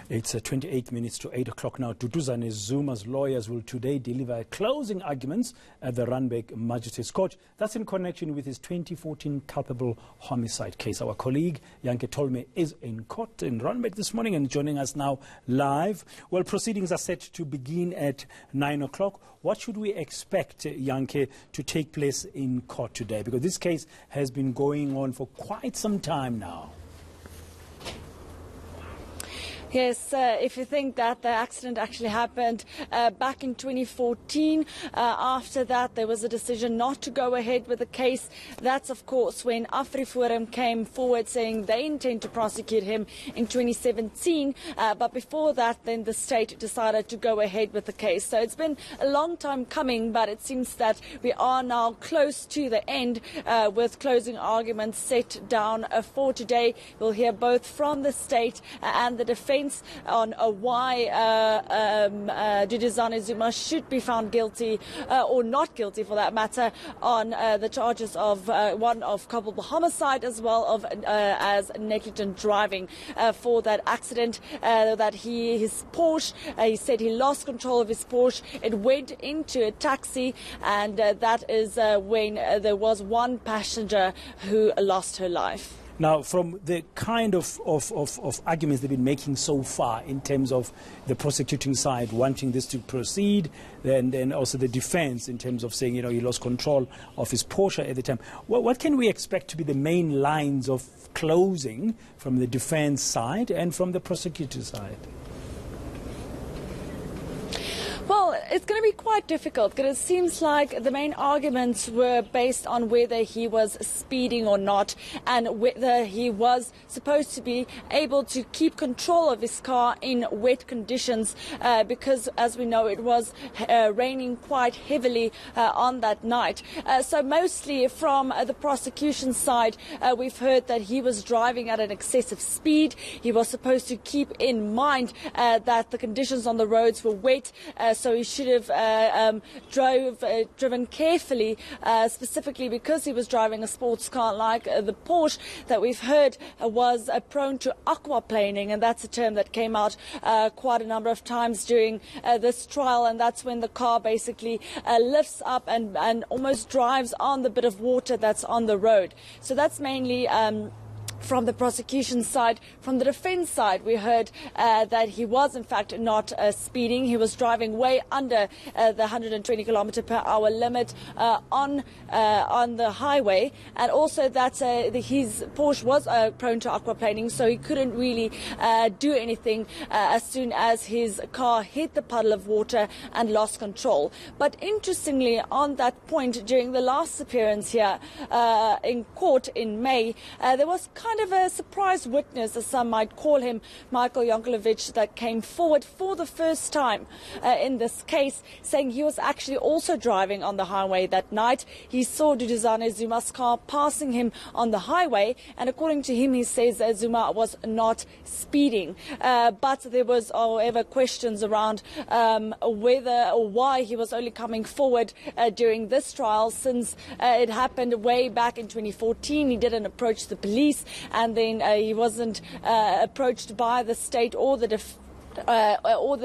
It's 28 minutes to 8 o'clock now. Duduzane Zuma's lawyers will today deliver closing arguments at the Randburg Magistrates Court. That's in connection with his 2014 culpable homicide case. Our colleague Janke Tolmay is in court in Randburg this morning and joining us now live. Well, proceedings are set to begin at 9 o'clock. What should we expect, Janke, to take place in court today? Because this case has been going on for quite some time now. Yes, if you think that the accident actually happened back in 2014, after that there was a decision not to go ahead with the case. That's, of course, when AfriForum came forward saying they intend to prosecute him in 2017. But before that, then the state decided to go ahead with the case. So it's been a long time coming, but it seems that we are now close to the end with closing arguments set down for today. We'll hear both from the state and the defence on why Duduzane Zuma should be found guilty or not guilty, for that matter, on the charges of one of culpable homicide as well as negligent driving for that accident. That his Porsche, he said he lost control of his Porsche. It went into a taxi, and that is when there was one passenger who lost her life. Now, from the kind of arguments they've been making so far in terms of the prosecuting side wanting this to proceed, then also the defense in terms of saying, he lost control of his Porsche at the time. What can we expect to be the main lines of closing from the defense side and from the prosecutor side? Well, it's going to be quite difficult because it seems like the main arguments were based on whether he was speeding or not and whether he was supposed to be able to keep control of his car in wet conditions because, as we know, it was raining quite heavily on that night. So mostly from the prosecution side, we've heard that he was driving at an excessive speed. He was supposed to keep in mind that the conditions on the roads were wet, so he should have driven carefully, specifically because he was driving a sports car like the Porsche that we've heard was prone to aquaplaning, and that's a term that came out quite a number of times during this trial, and that's when the car basically lifts up and almost drives on the bit of water that's on the road. So that's mainly from the prosecution side. From the defense side, we heard that he was in fact not speeding. He was driving way under the 120 km/h limit on the highway, and also that his Porsche was prone to aquaplaning, so he couldn't really do anything as soon as his car hit the puddle of water and lost control. But interestingly, on that point, during the last appearance here in court in May, there was kind of a surprise witness, as some might call him, Michael Yankovic, that came forward for the first time in this case, saying he was actually also driving on the highway that night. He saw Duduzane Zuma's car passing him on the highway, and according to him, he says Zuma was not speeding. But there was, however, questions around whether or why he was only coming forward during this trial, since it happened way back in 2014. He didn't approach the police, and then he wasn't approached by the state or the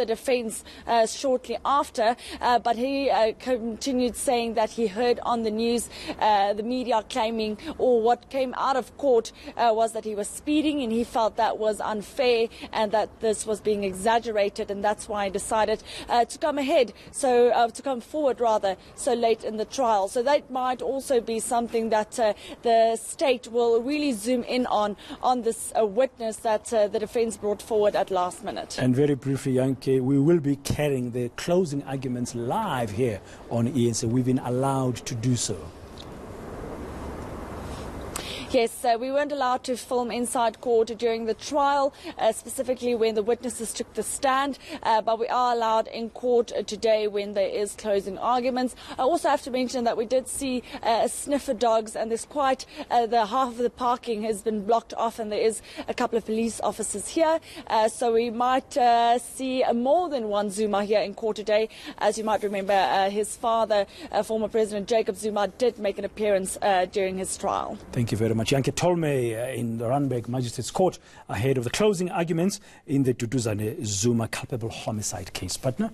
defense shortly after, but he continued saying that he heard on the news the media claiming, or what came out of court was that he was speeding, and he felt that was unfair and that this was being exaggerated, and that's why he decided to come forward rather so late in the trial. So that might also be something that the state will really zoom in on this witness that the defense brought forward at last minute. And very briefly, Janke, we will be carrying the closing arguments live here on eNCA. We've been allowed to do so. Yes, we weren't allowed to film inside court during the trial, specifically when the witnesses took the stand, but we are allowed in court today when there is closing arguments. I also have to mention that we did see sniffer dogs, and there's quite the half of the parking has been blocked off, and there is a couple of police officers here, so we might see more than one Zuma here in court today. As you might remember, his father, former President Jacob Zuma, did make an appearance during his trial. Thank you very much. much. Janke Tolmay in the Randburg Magistrates Court ahead of the closing arguments in the Duduzane Zuma culpable homicide case. Partner?